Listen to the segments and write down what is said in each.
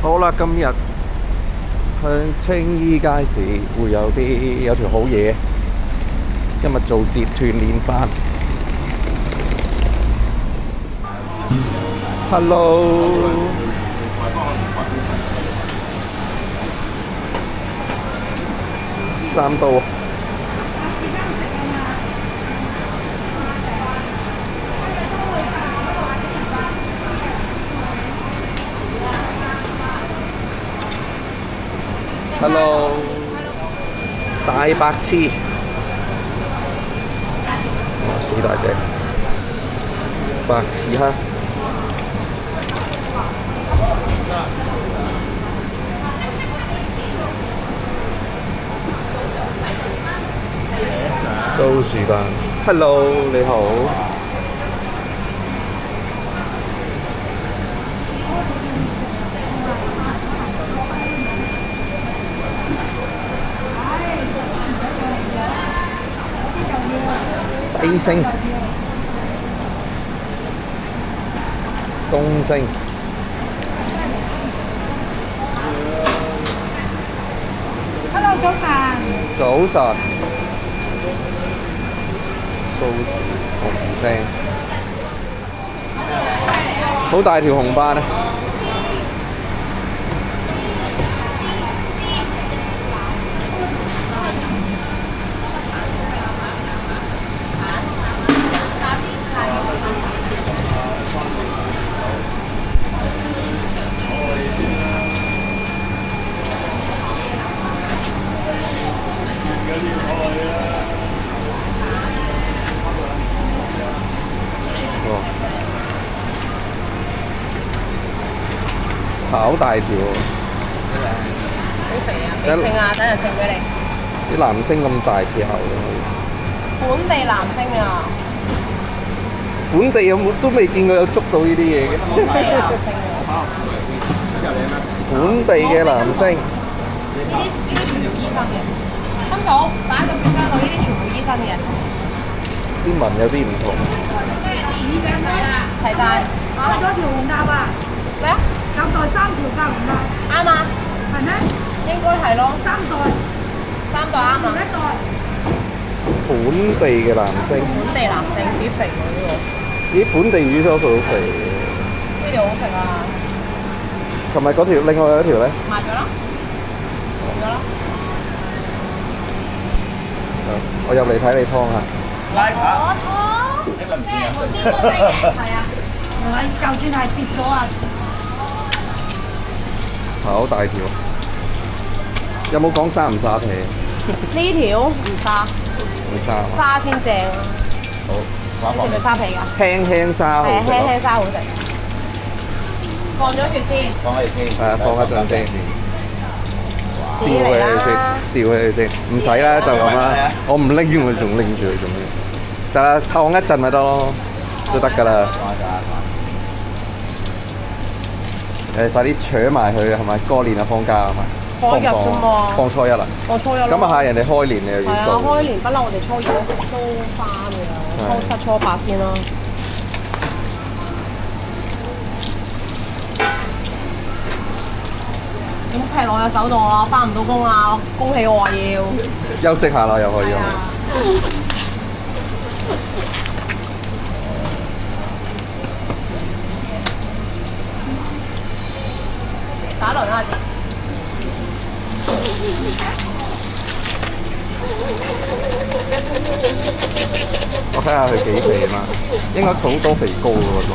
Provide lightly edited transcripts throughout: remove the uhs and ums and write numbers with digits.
好啦，今日向青衣街市會有條好嘢，今日做節團年飯。Hello， 3刀。Hello， 大白翅，哇，幾大隻，白翅蝦，酥薯飯。Hello， 你好。西星、東星，早晨。早晨，酥薯紅青，好大條紅斑啊！好大條喎！好肥啊！你稱啊，等陣稱俾你。啲男星咁大條本地男星啊！本地有冇都未見過有捉到呢啲嘢嘅。本地男星啊！本地嘅男星，呢啲全部醫生嘅。金嫂擺喺個雪箱度，呢啲全部醫生嘅。啲紋有啲唔同。齊晒。買咗條紅鴨啊！咩啊？有袋3條夾唔夾？啱啊！係咩？應該係咯。3袋3袋啱啊！一袋。本地嘅男星，本地男星幾肥喎呢個。咦？本地魚多數好肥嘅。呢條好食啊！尋日嗰條，另外有一條咧。賣咗啦，冇咗啦。我入嚟睇你劏下。我湯，即係頭先嗰隻嘅，係啊。就算係跌咗啊！好大條，有冇講沙唔沙皮？呢條唔沙，唔沙。沙先正啊！好，你食唔食沙皮㗎？輕輕沙好係食。輕輕沙好食。放咗血先，放喺先。係啊，放一陣先。自己嚟啦。吊起佢先，唔使啦，就咁啦。我唔拎住佢，仲拎住佢做咩？得啦，燙一陣咪得咯，都得㗎啦。快啲搶埋佢係咪？過年啊，放假係咪？開日啫嘛。放初一啦。放初一咯。咁啊，人哋開年你又要係啊，做。開年不嬲，我哋初二都翻㗎啦，初七、初八先啦。咁劈落隻手度啊，翻唔到工啊，恭喜我啊要。休息下啦，又可以。打輪啊！我睇下佢幾肥啊嘛，應該好多肥膏嘅喎都。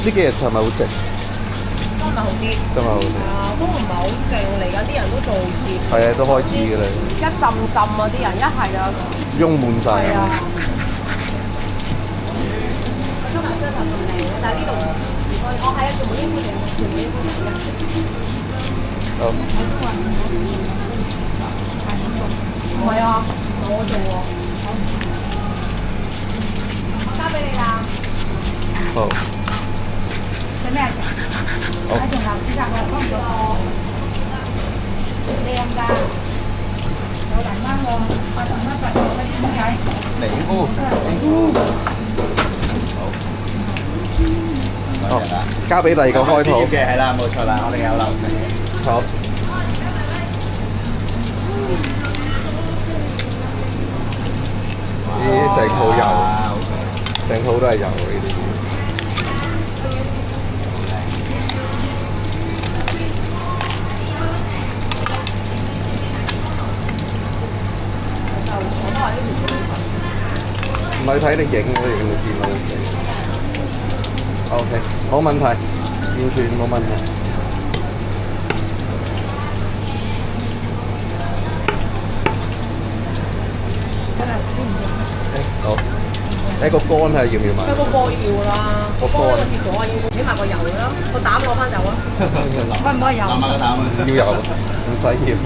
呢幾日係咪好靜？都唔係好啲。真係好靜。係啊，都唔係好靜，嚟緊啲人都做節。係啊，都開始㗎啦。一浸浸啊！啲人一係就擁滿晒。係啊。今日真係咁靚，但係呢度唔該哦，係啊，全部英杯嚟嘅，全部英杯嚟嘅。好，唔係啊，我做喎。我交俾你啦。好，食咩嘅？好喺仲有指甲我幫唔到。靚㗎，有大媽喎，80蚊100蚊點解？檸菇，檸菇。好，交俾第二個開鋪。嘅係啦，冇錯啦，我哋有流程嘅。好。呢啲成套油，成套都係油呢啲。唔係睇你影，我影到見到。OK，冇問題，完全冇問題。好，誒個乾係要唔要買？佢個鍋要啦，個鍋個鐵咗啊，要起埋個油啦，個膽攞翻走啊！可唔可以有？攬下個膽啊！要油，唔使要。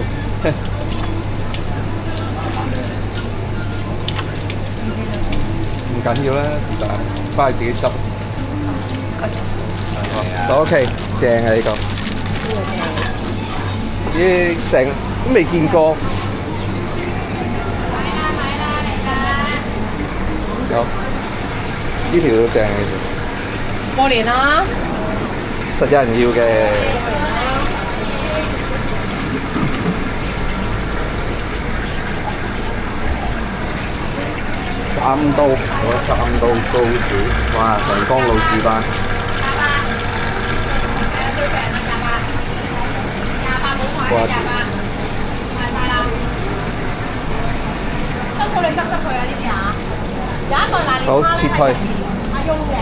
唔緊要啦，但係翻去自己執。就 OK，正啊呢個。咦，成都未見過。有，呢條都正嘅。過年啦！實有人要嘅。3刀，我3刀酥鼠，哇！成缸老鼠斑。哇！辛苦你執佢啊！呢啲啊，有一個瀨尿好，切開。阿雍嘅。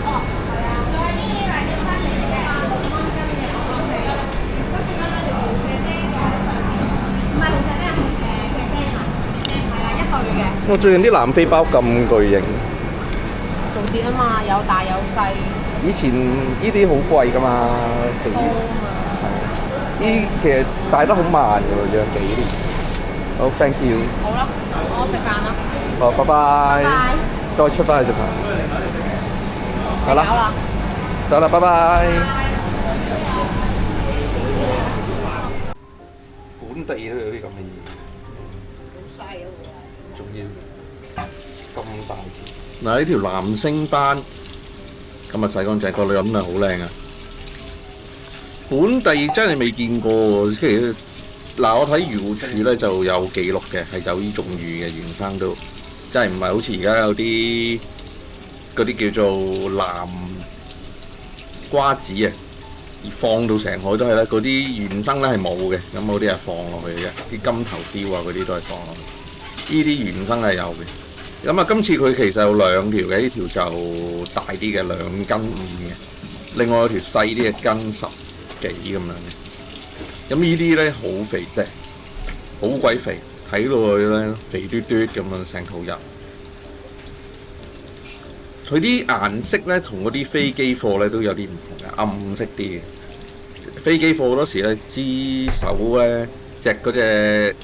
哦，係啊。仲有啲瀨尿蝦嚟嘅，6蚊斤嘅，我哋跟住咧就紅蛇釘嘅，唔係紅蛇釘，蛇釘啊，係啊，一對嘅。我最近啲南非包咁巨型，做節啊嘛，有大有細。以前呢啲好貴㗎嘛，幾多啊嘛。呢其實大得好慢㗎喎，養幾年。好，thank you。好啦，我食飯啦。好，拜拜。拜。再出翻去食飯。好啦，搞啦。走啦，拜拜。本地都有啲咁嘅嘢。好細啊！仲要咁大條。嗱，呢條藍星斑，今日洗乾淨，個女人啊好靚啊！本地真係未見過喎，其實嗱我睇漁護署咧就有記錄嘅，係有呢種魚嘅原生都，真係唔係好似而家有啲嗰啲叫做藍瓜子啊，而放到成海都係啦，嗰啲原生咧係冇嘅，咁嗰啲係放落去嘅，啲金頭鯛啊嗰啲都係放落去，呢啲原生係有嘅。咁啊，今次佢其實有兩條嘅，呢條就大啲嘅2.5斤嘅，另外有條細啲嘅1.10斤咁樣嘅。咁呢啲咧好肥啫，好鬼肥，睇落去咧肥嘟嘟咁樣成頭油。佢啲顏色咧同嗰啲飛機貨咧都有啲唔同嘅，暗色啲嘅。飛機貨好多時咧支手咧嗰隻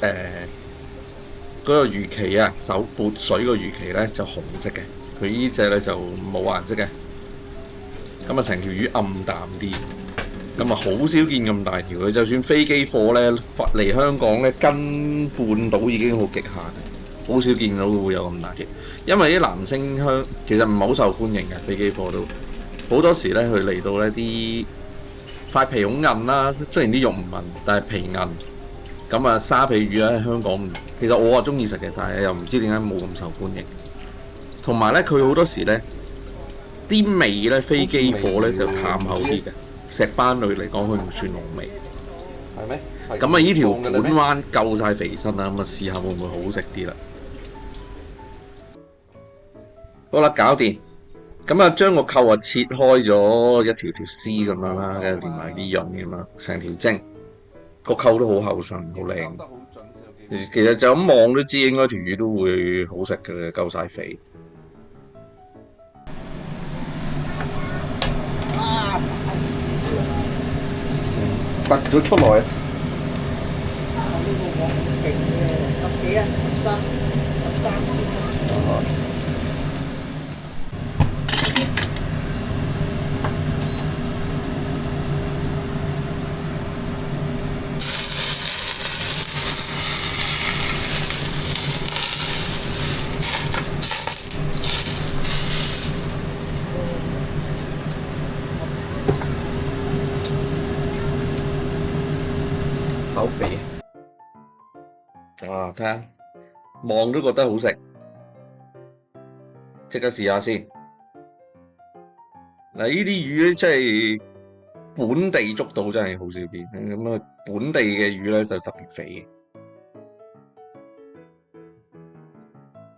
嗰個魚鰭啊，手撥水個魚鰭咧就紅色嘅，佢呢隻咧就冇顏色嘅。咁啊，成條魚暗淡啲，咁啊好少見咁大條。佢就算飛機貨咧嚟香港咧，斤半島已經好極限，好少見到會有咁大條。因為啲藍星香其實唔係好受歡迎嘅，飛機貨都好多時咧，佢嚟到咧啲塊皮好韌啦，雖然啲肉唔韌，但係皮韌。咁啊，沙皮魚喺香港，其實我啊中意食嘅，但係又唔知點解冇咁受歡迎。同埋咧，佢好多時咧啲味咧，飛機貨咧就淡口啲嘅，石斑類嚟講，佢唔算濃味。係咩？咁啊，呢條本灣夠晒肥身啦，咁啊試下會唔會好食啲啦？好啦，搞掂。咁啊，將個扣啊切開咗一條條絲咁樣啦，跟住連埋啲潤咁樣，成條蒸。個扣都好厚順，好靚。其實就咁望都知，應該條魚都會好食嘅，夠晒肥。啊！突咗出來。呢個網勁嘅10幾啊13千。口肥啊！睇下望都覺得好食，即刻試下先。嗱，呢啲魚咧真係本地捉到，真係好少見。咁啊，本地嘅魚咧就特別肥。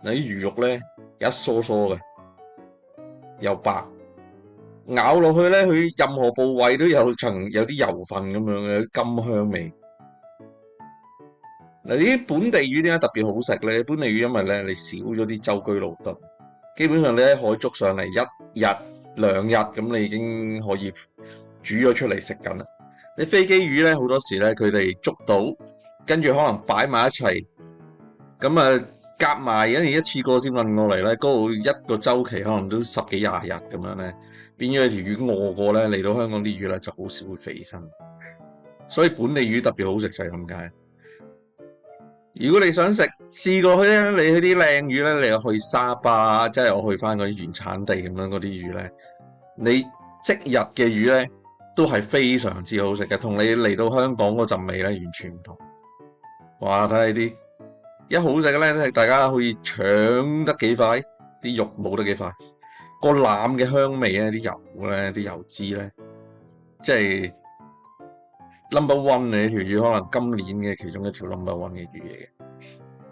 嗱，啲魚肉咧一疏疏嘅，又白，咬落去咧，佢任何部位都有啲油分咁樣嘅，有甘香味。嗱，呢啲本地魚點解特別好食咧？本地魚因為咧你少咗啲舟車勞頓，基本上你喺海捉上嚟1日2日咁，你已經可以煮咗出嚟食緊啦。你飛機魚咧好多時咧佢哋捉到，跟住可能擺埋一齊，咁啊夾埋跟住一次過先運過嚟咧，嗰度一個週期可能都10幾20日咁樣咧，變咗條魚餓過咧，嚟到香港啲魚咧就好少會肥身，所以本地魚特別好食就係咁解。如果你想試過去咧，你去啲靚魚咧，你又去沙巴，即係我去翻嗰啲原產地咁樣嗰啲魚咧，你即日嘅魚咧都係非常之好食嘅，同你嚟到香港嗰陣味咧完全唔同。哇！睇下呢啲一好食嘅咧，大家可以搶得幾快，啲肉冇得幾快，個腩嘅香味咧，啲油咧，啲油脂咧，即係 number one 呢條魚，可能今年嘅其中一條 number one 嘅魚嚟嘅，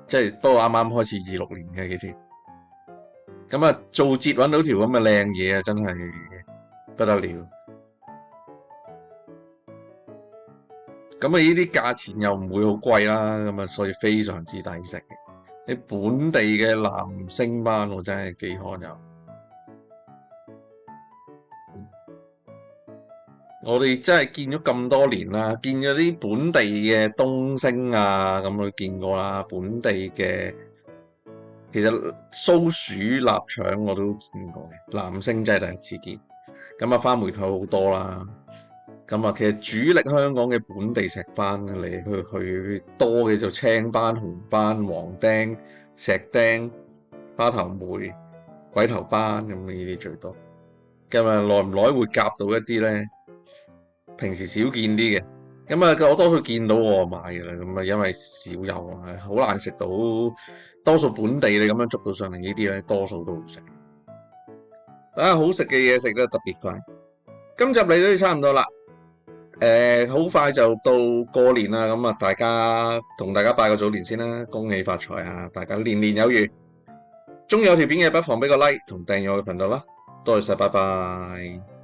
即係不過啱啱開始26年嘅幾條，咁啊做節揾到條咁嘅靚嘢啊，真係不得了。咁啊呢啲價錢又唔會好貴啦，咁啊所以非常之抵食嘅。你本地嘅南星斑我真係幾罕有。我哋真係見咗咁多年啦，見咗啲本地嘅東星啊，咁都見過啦。本地嘅其實蘇鼠、臘腸我都見過嘅，南星真係第一次見。咁啊，花梅頭好多啦。咁啊，其實主力香港嘅本地石斑嚟去多嘅就青斑、紅斑、黃釘、石釘、花頭梅、鬼頭斑咁呢啲最多。咁啊，耐唔耐會夾到一啲咧？平時少見啲嘅，咁啊我多數見到我買嘅啦，咁啊因為少有啊，好難食到。多數本地你咁樣捉到上嚟呢啲咧，多數都好食。好食嘅嘢食得特別快。今集嚟到差唔多啦，好快就到過年啦，咁啊同大家拜個早年先啦，恭喜發財啊！大家年年有餘。中意我條片嘅不妨俾個 like 同訂閱我嘅頻道啦，多謝晒，拜拜。